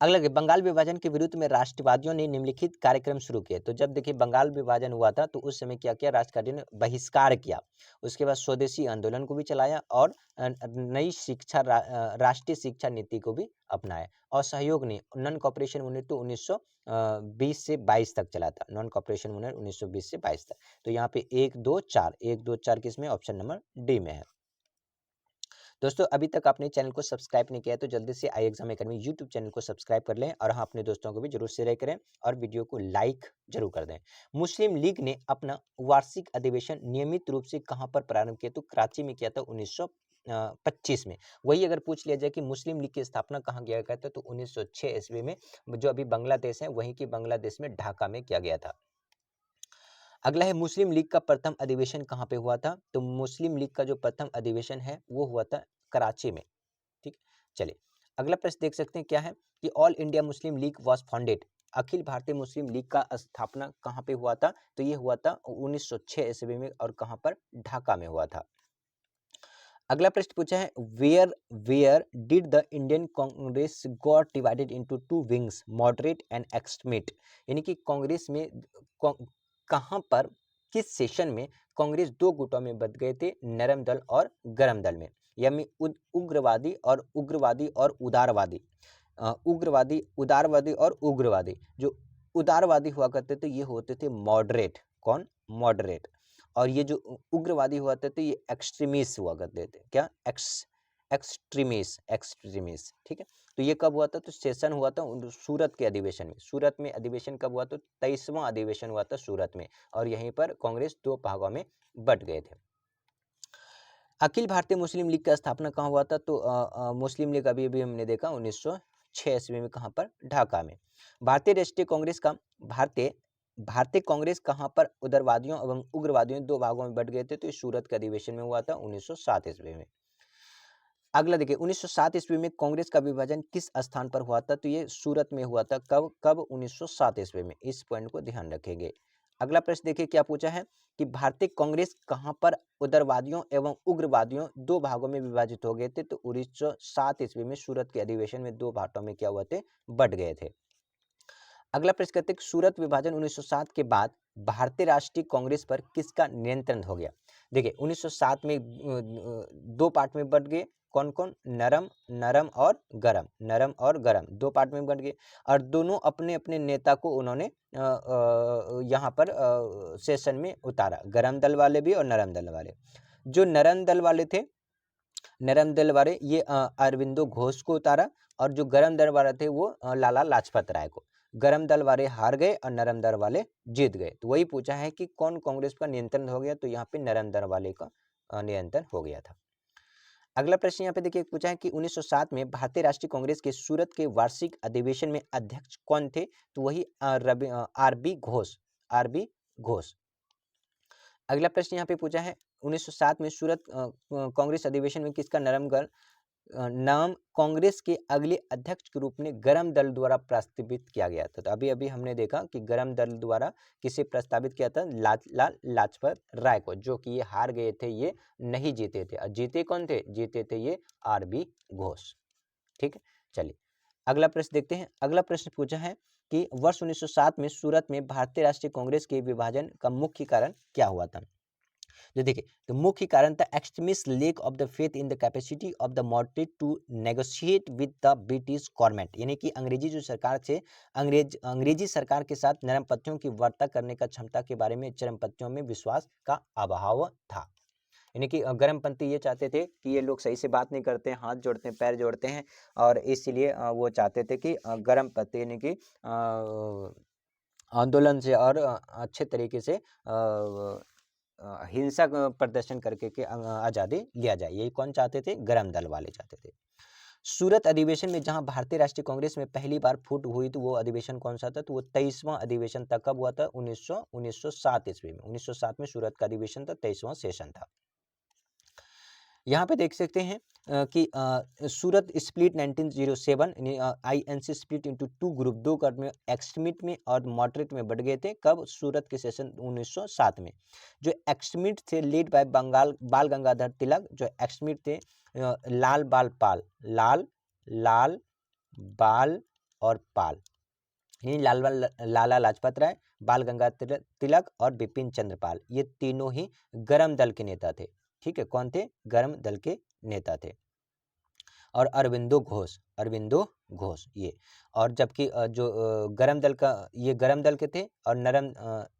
अगला देखिए, बंगाल विभाजन के विरुद्ध में राष्ट्रवादियों ने निम्नलिखित कार्यक्रम शुरू किए। तो जब देखिए बंगाल विभाजन हुआ था तो उस समय क्या किया, राष्ट्रवादियों ने बहिष्कार किया। उसके बाद स्वदेशी आंदोलन को भी चलाया और नई राष्ट्रीय शिक्षा नीति को भी अपनाया। और सहयोग ने नॉन कॉपरेशन मूवमेंट तो 1920 से 22 तक चला था। नॉन कॉपरेशन मूवमेंट 1920 से 22 तक। तो यहाँ पे 1 2 4 किसमें, ऑप्शन नंबर डी में है। दोस्तों अभी तक आपने चैनल को सब्सक्राइब नहीं किया है तो जल्दी से आई एग्जाम अकेडमी यूट्यूब चैनल को सब्सक्राइब कर लें और हाँ, अपने दोस्तों को भी जरूर शेयर करें और वीडियो को लाइक जरूर कर दें। मुस्लिम लीग ने अपना वार्षिक अधिवेशन नियमित रूप से कहां पर प्रारंभ किया, तो कराची में किया था 1925 में। वही अगर पूछ लिया जाए कि मुस्लिम लीग की स्थापना कहाँ किया गया था, तो 1906 ईस्वी में, जो अभी बांग्लादेश है वहीं की बांग्लादेश में ढाका में किया गया था। अगला है, मुस्लिम लीग का प्रथम अधिवेशन कहाँ पे हुआ था, तो मुस्लिम लीग का जो प्रथम अधिवेशन है वो हुआ था कराची में। ठीक, चलिए अगला प्रश्न देख सकते हैं क्या है कि all India Muslim League was founded, Akhil Bharatiya Muslim league का स्थापना कहाँ पे हुआ था, तो ये हुआ था 1906 ईस्वी में और कहाँ पर, ढाका में हुआ था। अगला प्रश्न पूछा है, where where did the Indian Congress got divided into two wings, moderate and extremist, यानी कि कांग्रेस में कहां पर, किस सेशन में कांग्रेस दो गुटों में बंट गए थे, नरम दल और गरम दल में, यानी उग्रवादी और उदारवादी। उदारवादी और उग्रवादी। जो उदारवादी हुआ करते थे ये होते थे मॉडरेट, कौन, मॉडरेट। और ये जो उग्रवादी हुआ करते थे ये एक्सट्रीमिस्ट हुआ करते थे, क्या, एक्सट्रीमिस्ट। ठीक है, तो ये कब हुआ था, तो सेशन हुआ था सूरत के अधिवेशन में। सूरत में अधिवेशन कब हुआ, तो 23वां अधिवेशन हुआ था सूरत में और यहीं पर कांग्रेस दो भागों में बट गए थे। अखिल भारतीय मुस्लिम लीग का स्थापना कहाँ हुआ था, तो मुस्लिम लीग अभी अभी हमने देखा 1906 ईस्वी में, कहाँ पर, ढाका में। भारतीय राष्ट्रीय कांग्रेस का भारतीय कांग्रेस कहाँ पर उदारवादियों एवं उग्रवादियों दो भागों में बट गए थे, तो सूरत के अधिवेशन में हुआ था 1907 ईस्वी में। अगला देखिए, 1907 ईस्वी में कांग्रेस का विभाजन किस स्थान पर हुआ था, तो ये सूरत में हुआ था। कब कब 1907 ईस्वी में, इस पॉइंट को ध्यान रखेंगे। अगला प्रश्न देखिए क्या पूछा है कि भारतीय कांग्रेस कहां पर उदारवादियों एवं उग्रवादियों दो भागों में विभाजित हो गए थे, तो 1907 ईस्वी में सूरत के अधिवेशन में दो भागों में क्या हुए थे, बट गए थे। अगला प्रश्न कहते हैं, सूरत विभाजन 1907 के बाद भारतीय राष्ट्रीय कांग्रेस पर किसका नियंत्रण हो गया। देखिए 1907 में दो पार्ट में बट गए, कौन कौन, नरम और गरम दो पार्ट में बट गए और दोनों अपने अपने नेता को उन्होंने यहाँ पर सेशन में उतारा, गरम दल वाले भी और नरम दल वाले। जो नरम दल वाले थे, नरम दल वाले ये अरविंदो घोष को उतारा और जो गरम दल वाले थे वो लाला लाजपत राय को। गरम दल वाले हार गए और नरम दल वाले जीत गए। तो वही पूछा है कि कौन कांग्रेस का नियंत्रण हो गया, तो यहाँ पे नरम दल वाले का नियंत्रण हो गया था। अगला प्रश्न यहाँ पे देखिए पूछा है कि 1907 में भारतीय राष्ट्रीय कांग्रेस के सूरत के वार्षिक अधिवेशन में अध्यक्ष कौन थे, तो वही आर बी घोष। अगला प्रश्न यहाँ पे पूछा है 1907 में सूरत कांग्रेस अधिवेशन में किसका नाम कांग्रेस के अगले अध्यक्ष के रूप में गरम दल द्वारा प्रस्तावित किया गया था। तो अभी अभी हमने देखा कि गरम दल द्वारा किसे प्रस्तावित किया था, लाला लाजपत राय को, जो कि ये हार गए थे, ये नहीं जीते थे। और जीते कौन थे, जीते थे ये आर.बी. घोष। ठीक है, चलिए अगला प्रश्न देखते हैं। अगला प्रश्न पूछा है कि वर्ष 1907 में सूरत में भारतीय राष्ट्रीय कांग्रेस के विभाजन का मुख्य कारण क्या हुआ था। तो देखिए, तो मुख्य कारण था extremist lack of the faith in the capacity of the moderate to negotiate with the British government, यानी कि अंग्रेजी जो सरकार से अंग्रेजी सरकार के साथ नरमपंथियों की वार्ता करने का क्षमता के बारे में चरमपंथियों में विश्वास का अभाव था। यानी कि गर्मपंथी ये चाहते थे कि ये लोग सही से बात नहीं करते, हाथ जोड़ते हैं, पैर जोड़ते हैं और इसलिए वो चाहते थे कि गर्मपंथी यानी कि आंदोलन से और अच्छे तरीके से हिंसक प्रदर्शन करके के आज़ादी लिया जाए, यही कौन चाहते थे, गरम दल वाले चाहते थे। सूरत अधिवेशन में जहां भारतीय राष्ट्रीय कांग्रेस में पहली बार फूट हुई तो वो अधिवेशन कौन सा था, तो वो 23वां अधिवेशन था। कब हुआ था, 1907 ईस्वी में। 1907 में सूरत का अधिवेशन था, 23वां सेशन था। यहाँ पे देख सकते हैं कि Surat split 1907, INC split into two group, दो कट में एक्सट्रीमिस्ट में और मॉडरेट में बढ़ गए थे। कब, सूरत के सेशन 1907 में। जो एक्सट्रीमिस्ट थे लीड बाय बाल गंगाधर तिलक, जो एक्सट्रीमिस्ट थे लाल बाल और पाल, यानी लाला लाजपत राय, बाल गंगाधर तिलक और बिपिन चंद्र पाल, ये तीनों ही गर्म दल के नेता थे। ठीक है, कौन थे? गर्म दल के नेता थे। और अरविंदो घोष ये, और जबकि जो गर्म दल का, ये गर्म दल के थे और नरम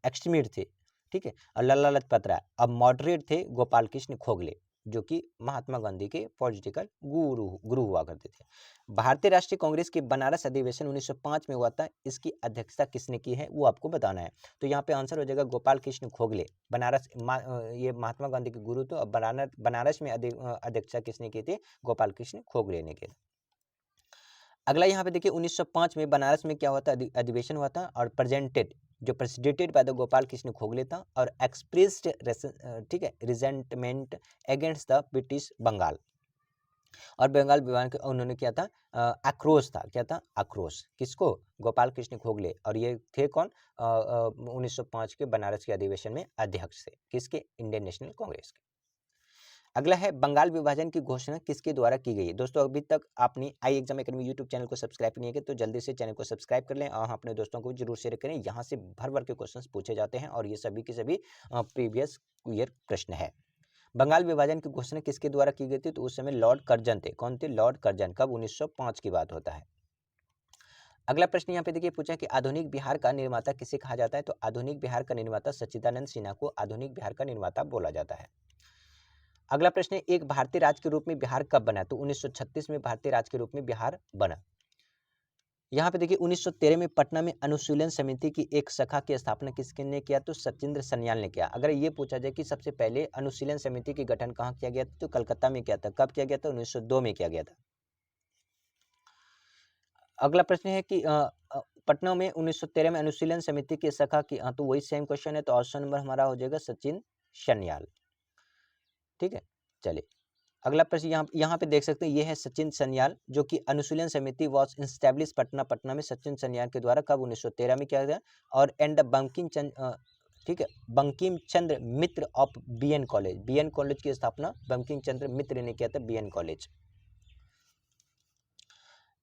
एक्सट्रीमिस्ट थे। ठीक है, और लाला लाजपत राय अब मॉडरेट थे, गोपाल कृष्ण खोगले जो कि महात्मा गांधी के पॉलिटिकल गुरु हुआ करते थे। भारतीय राष्ट्रीय कांग्रेस के बनारस अधिवेशन 1905 में हुआ था, इसकी अध्यक्षता किसने की है वो आपको बताना है। तो यहाँ पे आंसर हो जाएगा गोपाल कृष्ण खोगले। बनारस ये महात्मा गांधी के गुरु थे, और बनारस में अध्यक्षता किसने की थी? गोपाल कृष्ण खोगले ने की। अगला यहाँ पे देखिए 1905 में बनारस में क्या हुआ था? अधिवेशन हुआ था, और presided by the Gopal Krishna Gokhale था, और एक्सप्रेस्ड ठीक है resentment against the British Bengal, और बंगाल विभाग के उन्होंने किया था आक्रोश था। क्या था? आक्रोश। किसको? गोपाल कृष्ण खोगले। और ये थे कौन? 1905 के बनारस के अधिवेशन में अध्यक्ष थे। किसके? इंडियन नेशनल कांग्रेस के। अगला है बंगाल विभाजन की घोषणा किसके द्वारा की गई? दोस्तों अभी तक आपने आई एग्जाम एकेडमी यूट्यूब चैनल को सब्सक्राइब नहीं किया तो जल्दी से चैनल को सब्सक्राइब कर लें, और अपने दोस्तों को जरूर शेयर करें। यहाँ से भर भर के क्वेश्चंस पूछे जाते हैं, और ये सभी के सभी प्रीवियस ईयर प्रश्न है। बंगाल विभाजन की घोषणा किसके द्वारा की गई थी? तो उस समय लॉर्ड कर्जन थे। कौन थे? Lord Curzon. कब? 1905 की बात होता है। अगला प्रश्न यहाँ पे देखिए पूछा कि आधुनिक बिहार का निर्माता किसे कहा जाता है? तो आधुनिक बिहार का निर्माता सच्चिदानंद सिन्हा को आधुनिक बिहार का निर्माता बोला जाता है। अगला प्रश्न है एक भारतीय राज्य के रूप में बिहार कब बना? तो 1936 में भारतीय राज्य के रूप में बिहार बना। यहाँ पे देखिए 1913 में पटना में अनुशीलन समिति की एक शाखा की स्थापना किसने किया? तो सचिंद्र सन्याल ने किया। अगर ये पूछा जाए कि सबसे पहले अनुशीलन समिति की गठन कहाँ किया गया था? तो कलकत्ता में किया था। कब किया गया था? 1902 में किया गया था। अगला प्रश्न है कि पटना में 1913 में अनुशीलन समिति की शाखा की, तो वही सेम क्वेश्चन है, तो ऑप्शन नंबर हमारा हो जाएगा सचिन सन्याल। ठीक है, चलिए अगला प्रश्न यहाँ पे देख सकते हैं, ये है सचिन सन्याल, जो कि अनुशीलन समिति वॉज इंस्टैब्लिश पटना में सचिन सन्याल के द्वारा कब? 1913 में किया गया। और एंड बंकिम चंद्र, ठीक है, बंकिम चंद्र मित्र ऑफ बीएन कॉलेज की स्थापना बंकिम चंद्र मित्र ने किया था, बीएन कॉलेज।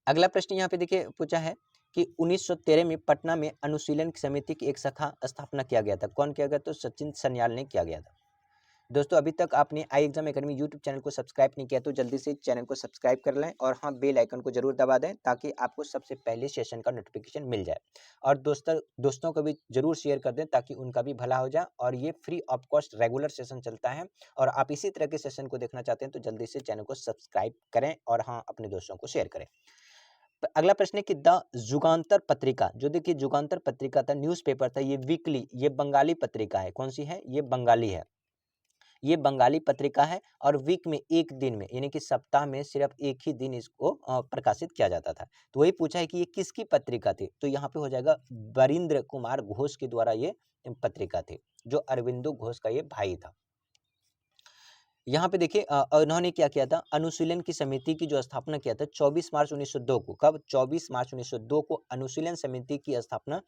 अगला प्रश्न यहाँ पे देखिए पूछा है कि 1913 में पटना में अनुशीलन समिति की एक शाखा स्थापना किया गया था। कौन किया गया? तो सचिन सन्याल ने किया गया था। दोस्तों अभी तक आपने आई एग्जाम एकेडमी यूट्यूब चैनल को सब्सक्राइब नहीं किया तो जल्दी से चैनल को सब्सक्राइब कर लें, और हाँ बेल आइकन को जरूर दबा दें ताकि आपको सबसे पहले सेशन का नोटिफिकेशन मिल जाए। और दोस्तों को भी जरूर शेयर कर दें ताकि उनका भी भला हो जाए। और ये free of cost regular session चलता है, और आप इसी तरह के सेशन को देखना चाहते हैं तो जल्दी से चैनल को सब्सक्राइब करें, और हाँ अपने दोस्तों को शेयर करें। अगला प्रश्न है कि द जुगांतर पत्रिका, जो देखिए जुगांतर पत्रिका था, न्यूज़पेपर था, ये वीकली, ये बंगाली पत्रिका है। कौन सी है? ये बंगाली है। ये बंगाली पत्रिका है, और वीक में एक दिन में, यानी कि सप्ताह में सिर्फ एक ही दिन इसको प्रकाशित किया जाता था। तो वही पूछा है कि ये किसकी पत्रिका थी? तो यहाँ पे हो जाएगा बरिंद्र कुमार घोष के द्वारा ये पत्रिका थी, जो अरविंदो घोष का ये भाई था। यहाँ पे देखिए उन्होंने क्या किया था? अनुशीलन की समिति की जो स्थापना किया था 24 मार्च 1902 को। कब? 24 मार्च 1902 को अनुशीलन समिति की स्थापना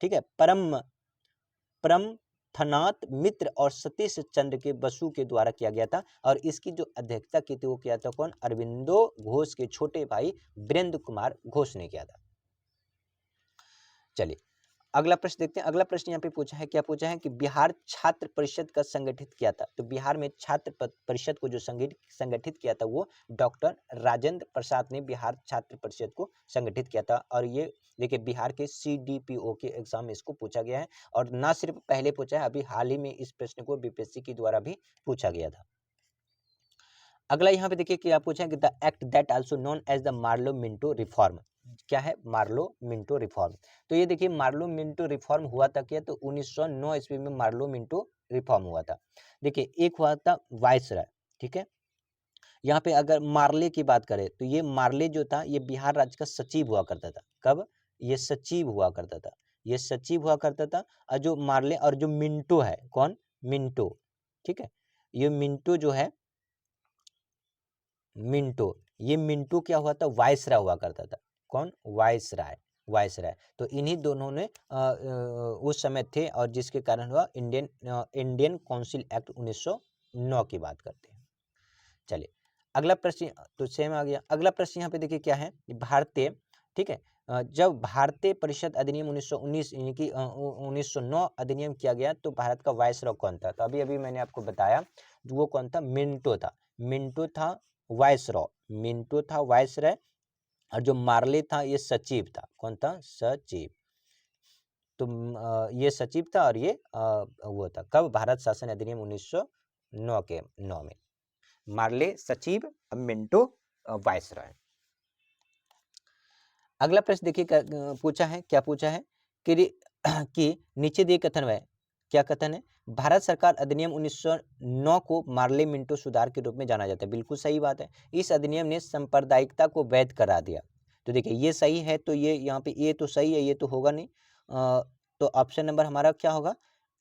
ठीक है, परमथनाथ मित्र और सतीश चंद्र के बसु के द्वारा किया गया था, और इसकी जो अध्यक्षता की थी वो किया था कौन? अरविंदो घोष के छोटे भाई वीरेंद्र कुमार घोष ने किया था। चलिए अगला प्रश्न देखते हैं। अगला प्रश्न यहाँ पे पूछा है, क्या पूछा है कि बिहार छात्र परिषद का संगठित किया था? तो बिहार में छात्र परिषद को जो संगठित किया था वो डॉक्टर राजेंद्र प्रसाद ने बिहार छात्र परिषद को संगठित किया था। और ये देखिए बिहार के CDPO के एग्जाम में इसको पूछा गया है, और ना सिर्फ पहले पूछा है, अभी हाल ही में इस प्रश्न को BPSC के द्वारा भी पूछा गया था। अगला यहाँ पे देखिए क्या पूछा है कि the act that also known as the Morley Minto reform. क्या है? Morley Minto reform. तो ये देखिए मार्लो मिंटो रिफॉर्म हुआ था क्या? तो 1909 ईस्वी में मार्लो मिंटो रिफॉर्म हुआ था। देखिए एक हुआ था वायसराय। ठीक है, यहाँ पे अगर मार्ले की बात करें तो ये मार्ले जो था ये बिहार राज्य का सचिव हुआ करता था। कब? ये सचिव हुआ करता था, ये सचिव हुआ करता था। और जो मार्ले और जो मिंटो है, कौन? मिंटो। ठीक है, ये मिंटो जो है, ये मिंटो क्या हुआ था? वायसराय हुआ करता था। कौन? वायसराय। तो इन्हीं दोनों ने उस समय थे, और जिसके कारण हुआ इंडियन काउंसिल एक्ट 1909 की बात करते हैं। चलिए अगला प्रश्न तो सेम आ गया। अगला प्रश्न यहाँ पे देखिए क्या है? भारतीय ठीक है। जब भारतीय परिषद अधिनियम 1919 यानी कि 1909 अधिनियम किया गया तो भारत का वायसरॉय कौन था? तो अभी अभी मैंने आपको बताया वो कौन था, मिंटो था। मिंटो था वायसरॉय, मिंटो था वायसरॉय, और जो मार्ले था ये सचिव था। कौन था? सचिव। तो ये सचिव था और ये वो था कब? भारत शासन अधिनियम 1909 के 9 में। मार्ले सचिव, मिंटो वायसरॉय। अगला प्रश्न देखिए पूछा है, क्या पूछा है कि कि नीचे दिए कथन है, क्या कथन है? भारत सरकार अधिनियम 1909 को मार्ले मिंटो सुधार के रूप में जाना जाता है। बिल्कुल सही बात है। इस अधिनियम ने सांप्रदायिकता को वैध करा दिया। तो देखिए ये सही है, तो ये यहाँ पे ये तो सही है, ये तो होगा नहीं। तो ऑप्शन नंबर हमारा क्या होगा?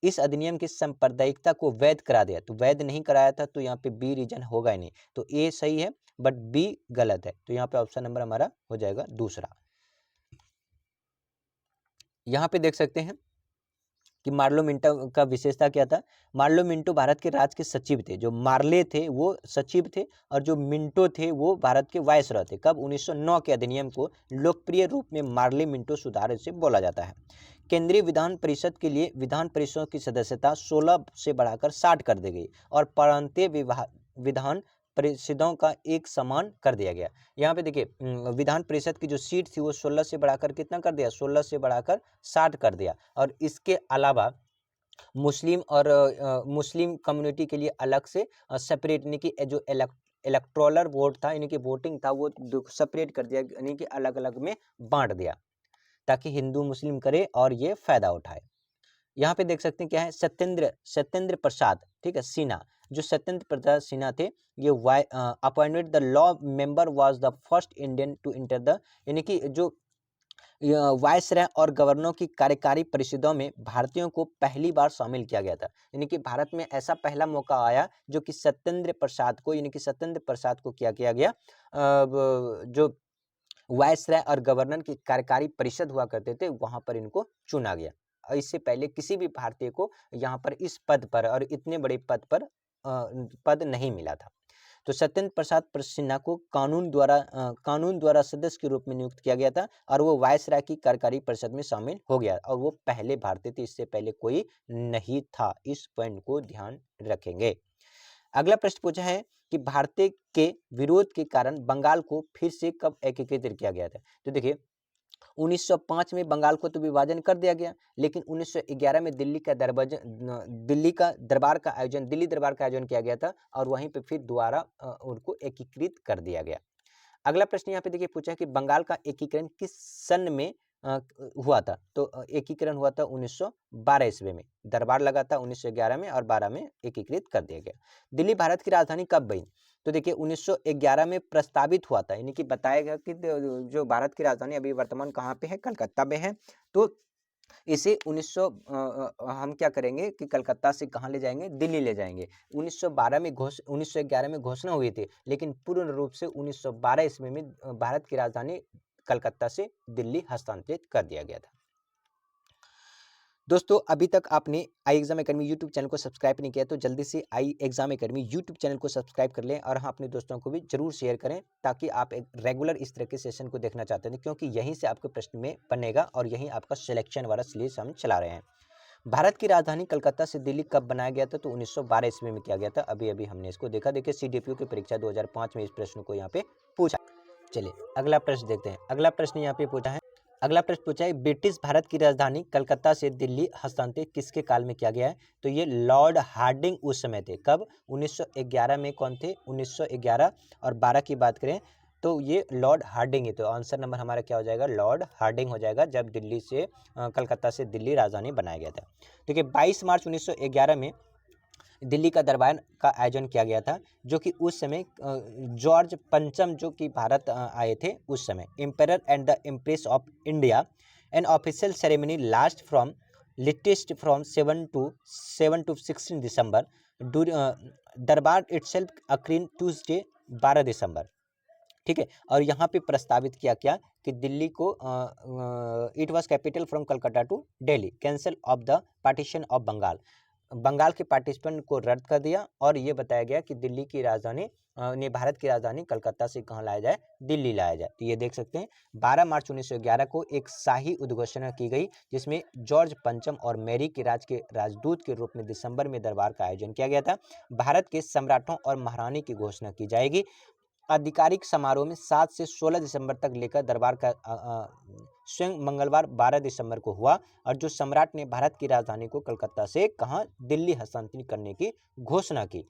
इस अधिनियम की सांप्रदायिकता को वैध करा दिया, तो वैध नहीं कराया था, तो यहाँ पे बी रीजन होगा ही नहीं। तो ए सही है बट बी गलत है, तो यहाँ पे ऑप्शन नंबर हमारा हो जाएगा दूसरा। यहाँ पे देख सकते हैं कि मार्लो मिंटो का विशेषता क्या था। मार्लो मिंटो भारत के राज्य के सचिव थे। जो मार्ले थे वो सचिव थे और जो मिंटो थे वो भारत के वायसरॉय थे। कब? 1909 के अधिनियम को लोकप्रिय रूप में मार्ले मिंटो सुधार से बोला जाता है। केंद्रीय विधान परिषद के लिए विधान परिषदों की सदस्यता 16 से बढ़ाकर 60 कर दी गई और प्रांतीय विधान परिषदों का एक समान कर दिया गया। यहाँ पे देखिए विधान परिषद की जो सीट थी वो 16 से बढ़ाकर कितना कर दिया? 16 से बढ़ाकर 60 कर दिया। और इसके अलावा मुस्लिम और मुस्लिम कम्युनिटी के लिए अलग से सेपरेट यानी कि जो इलेक्टोरल वोट था यानी कि वोटिंग था वो सेपरेट कर दिया, यानी कि अलग अलग में बांट दिया ताकि हिंदू मुस्लिम करे और ये फायदा उठाए। यहाँ पे देख सकते हैं क्या है, सत्येंद्र प्रसाद, ठीक है, सिन्हा। जो सत्येंद्र प्रसाद सिन्हा थे ये appointed the law member was the first Indian to enter the, यानी कि जो वायसराय और गवर्नरों की कार्यकारी परिषदों में भारतीयों को पहली बार शामिल किया गया था। यानी कि भारत में ऐसा पहला मौका आया जो कि सत्येंद्र प्रसाद को, यानी कि सत्येंद्र प्रसाद को क्या किया गया, जो वायसराय और गवर्नर की कार्यकारी परिषद हुआ करते थे वहां पर इनको चुना गया। इससे पहले किसी भी भारतीय को यहाँ पर इस पद पर और इतने बड़े पद पर पद नहीं मिला था। तो सत्येंद्र प्रसाद सिन्हा को कानून द्वारा सदस्य के रूप में नियुक्त किया गया था और वो वायसराय की कार्यकारी परिषद में शामिल हो गया और वो पहले भारतीय थे, इससे पहले कोई नहीं था। इस पॉइंट को ध्यान रखेंगे। अगला प्रश्न पूछा है कि भारतीय के विरोध के कारण बंगाल को फिर से कब एकीकृत किया गया था? तो देखिए 1905 में बंगाल को तो विभाजन कर दिया गया, लेकिन 1911 में दिल्ली दरबार का आयोजन किया गया था और वहीं पे फिर दोबारा उनको एकीकृत कर दिया गया। अगला प्रश्न यहाँ पे देखिए पूछा है कि बंगाल का एकीकरण किस सन में हुआ था? तो एकीकरण हुआ था 1912 ईस्वी में। दरबार लगा था 1911 में और 12 में एकीकृत कर दिया गया। दिल्ली भारत की राजधानी कब बनी? तो देखिए 1911 में प्रस्तावित हुआ था, यानी कि बताया गया कि जो भारत की राजधानी अभी वर्तमान कहाँ पे है? कलकत्ता में है। तो इसे 1900 हम क्या करेंगे कि कलकत्ता से कहाँ ले जाएंगे? दिल्ली ले जाएंगे। 1911 में घोषणा हुई थी, लेकिन पूर्ण रूप से 1912 ईस्वी में भारत की राजधानी कलकत्ता से दिल्ली हस्तांतरित कर दिया गया था। दोस्तों अभी तक आपने आई एग्जाम एकेडमी यूट्यूब चैनल को सब्सक्राइब नहीं किया तो जल्दी से आई एग्जाम एकेडमी यूट्यूब चैनल को सब्सक्राइब कर लें और हाँ अपने दोस्तों को भी जरूर शेयर करें ताकि आप एक रेगुलर इस तरह के सेशन को देखना चाहते हैं, क्योंकि यहीं से आपके प्रश्न में बनेगा और यहीं आपका सिलेक्शन वाला सीरीज हम चला रहे हैं। भारत की राजधानी कलकत्ता से दिल्ली कब बनाया गया था? तो 1912 ईस्वी में किया गया था। अभी अभी हमने इसको देखा। देखिए CDPO की परीक्षा 2005 में इस प्रश्न को यहाँ पे पूछा। चलिए अगला प्रश्न देखते हैं। अगला प्रश्न यहाँ पे पूछा है ब्रिटिश भारत की राजधानी कलकत्ता से दिल्ली हस्तांतरित किसके काल में किया गया है? तो ये लॉर्ड हार्डिंग उस समय थे। कब? 1911 में कौन थे? 1911 और 12 की बात करें तो ये लॉर्ड हार्डिंग है। तो आंसर नंबर हमारा क्या हो जाएगा? लॉर्ड हार्डिंग हो जाएगा, जब दिल्ली से कलकत्ता से दिल्ली राजधानी बनाया गया था। देखिए 22 मार्च 1911 में दिल्ली का दरबार का आयोजन किया गया था, जो कि उस समय जॉर्ज पंचम जो कि भारत आए थे उस समय। Emperor and the empress of India an official ceremony last from latest from 7 to 16 दिसंबर। दरबार इटसेल्फ अक्रीन ट्यूसडे 12 दिसंबर। ठीक है, और यहाँ पे प्रस्तावित किया क्या कि दिल्ली को it was capital from Calcutta to Delhi, cancel of the partition of Bengal. Bengal के पार्टिसिपेंट को रद्द कर दिया और ये बताया गया कि दिल्ली की राजधानी भारत की राजधानी कलकत्ता से कहाँ लाया जाए, दिल्ली लाया जाए। तो ये देख सकते हैं 12 मार्च 1911 को एक शाही उद्घोषणा की गई जिसमें जॉर्ज पंचम और मैरी के राजदूत के रूप में दिसंबर में दरबार का आयोजन किया गया था। भारत के सम्राटों और महारानी की घोषणा की जाएगी। आधिकारिक समारोह में 7 से 16 दिसंबर तक लेकर दरबार का स्वयं मंगलवार 12 दिसंबर को हुआ और जो सम्राट ने भारत की राजधानी को कलकत्ता से कहाँ, दिल्ली हस्तांतरित करने की घोषणा की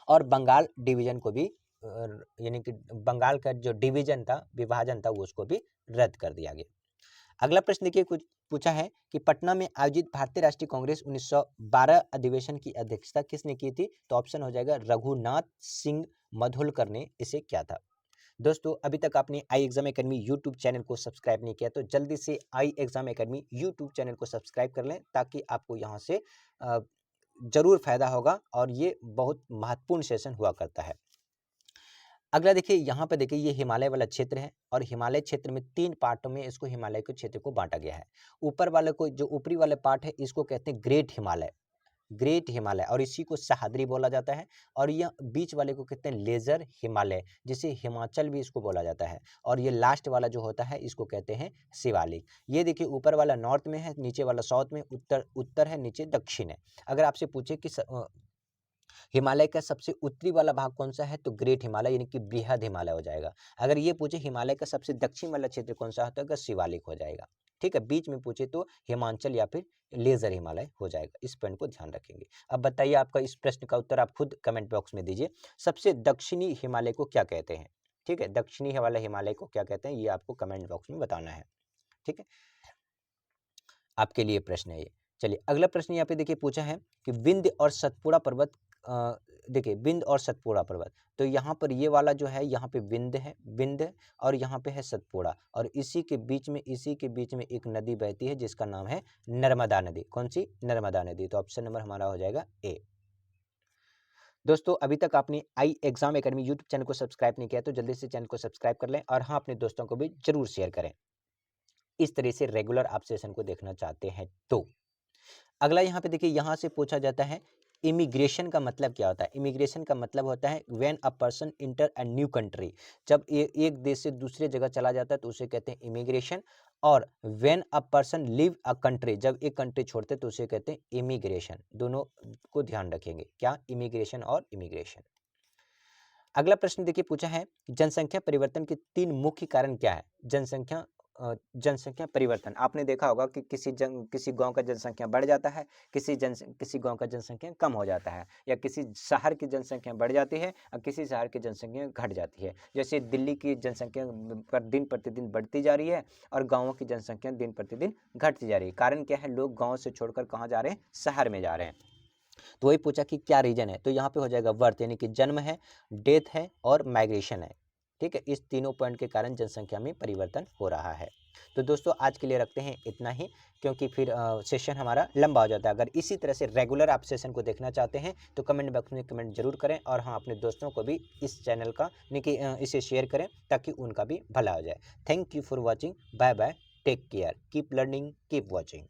और बंगाल डिवीजन को भी यानी कि बंगाल का जो डिवीजन था, विभाजन था, वो उसको भी रद्द कर दिया गया। अगला प्रश्न देखिए, कुछ पूछा है कि पटना में आयोजित भारतीय राष्ट्रीय कांग्रेस 1912 अधिवेशन की अध्यक्षता किसने की थी? तो ऑप्शन हो जाएगा रघुनाथ सिंह मधुलकर ने इसे किया था। दोस्तों, अभी तक आपने आई एग्जाम एकेडमी यूट्यूब चैनल को सब्सक्राइब नहीं किया तो जल्दी से आई एग्जाम एकेडमी यूट्यूब चैनल को सब्सक्राइब कर लें ताकि आपको यहाँ से जरूर फायदा होगा और ये बहुत महत्वपूर्ण सेशन हुआ करता है। अगला देखिए, यहाँ पे देखिए ये हिमालय वाला क्षेत्र है और हिमालय क्षेत्र में 3 पार्टों में इसको हिमालय के क्षेत्र को बांटा गया है। ऊपर वाले को, जो ऊपरी वाले पार्ट है, इसको कहते हैं ग्रेट हिमालय और इसी को सह्याद्री बोला जाता है और यह बीच वाले को कहते हैं लेजर हिमालय, जिसे हिमाचल भी इसको बोला जाता है और ये लास्ट वाला जो होता है इसको कहते हैं शिवालिक। ये देखिए ऊपर वाला नॉर्थ में है, नीचे वाला साउथ में, उत्तर है, नीचे दक्षिण है। अगर आपसे पूछे कि हिमालय का सबसे उत्तरी वाला भाग कौन सा है तो ग्रेट हिमालय यानी कि बृहद हिमालय हो जाएगा। अगर ये पूछे हिमालय का सबसे दक्षिण वाला क्षेत्र कौन सा होता है, शिवालिक हो जाएगा। ठीक है, बीच में पूछे तो हिमाचल या फिर लेजर हिमालय हो जाएगा। इस पॉइंट को ध्यान रखेंगे। अब बताइए, आपका इस प्रश्न का उत्तर आप खुद कमेंट बॉक्स में दीजिए। सबसे दक्षिणी हिमालय को क्या कहते हैं? ठीक है, दक्षिणी वाले हिमालय को क्या कहते हैं, ये आपको कमेंट बॉक्स में बताना है। ठीक है, आपके लिए प्रश्न है ये। चलिए अगला प्रश्न यहाँ पे देखिए पूछा है कि विंध्य और सतपुड़ा पर्वत, देखिए विंध्य और सतपुड़ा पर्वत, तो यहाँ पर ये वाला जो है, यहाँ पे विंध्य और यहाँ पे है सतपुड़ा और इसी के बीच में एक नदी बहती है जिसका नाम है नर्मदा नदी। कौन सी? नर्मदा नदी। तो ऑप्शन नंबर हमारा हो जाएगा ए। दोस्तों, अभी तक आपने आई एग्जाम एकेडमी यूट्यूब चैनल को सब्सक्राइब नहीं किया तो जल्दी से चैनल को सब्सक्राइब कर लें और हाँ, अपने दोस्तों को भी जरूर शेयर करें इस तरह से रेगुलर आप सेशन को देखना चाहते हैं तो। अगला यहाँ पे देखिए, यहाँ से पूछा जाता है इमिग्रेशन का मतलब क्या होता है? इमिग्रेशन का मतलब होता है when a person inter a new country, जब एक देश से दूसरे जगह चला जाता है तो उसे कहते हैं इमिग्रेशन। और when a person leave a country, जब एक कंट्री छोड़ते तो उसे कहते हैं इमिग्रेशन। दोनों को ध्यान रखेंगे, क्या? इमिग्रेशन और इमिग्रेशन। अगला प्रश्न देखिए पूछा है जनसंख्या परिवर्तन के 3 मुख्य कारण क्या है? जनसंख्या परिवर्तन, आपने देखा होगा कि किसी गांव का जनसंख्या बढ़ जाता है, किसी गांव का जनसंख्या कम हो जाता है, या किसी शहर की जनसंख्या बढ़ जाती है और किसी शहर की जनसंख्या घट जाती है। जैसे दिल्ली की जनसंख्या दिन प्रतिदिन बढ़ती जा रही है और गाँवों की जनसंख्या दिन प्रतिदिन घटती जा रही है। कारण क्या है? लोग गाँव से छोड़कर कहाँ जा रहे हैं? शहर में जा रहे हैं। तो वही पूछा कि क्या रीजन है, तो यहाँ पे हो जाएगा बर्थ यानी कि जन्म है, डेथ है और माइग्रेशन है। ठीक है, इस तीनों पॉइंट के कारण जनसंख्या में परिवर्तन हो रहा है। तो दोस्तों, आज के लिए रखते हैं इतना ही, क्योंकि फिर सेशन हमारा लंबा हो जाता है। अगर इसी तरह से रेगुलर आप सेशन को देखना चाहते हैं तो कमेंट बॉक्स में कमेंट जरूर करें और हाँ, अपने दोस्तों को भी इस चैनल का इसे शेयर करें ताकि उनका भी भला हो जाए। Thank you for watching. Bye bye, take care, keep learning, keep watching.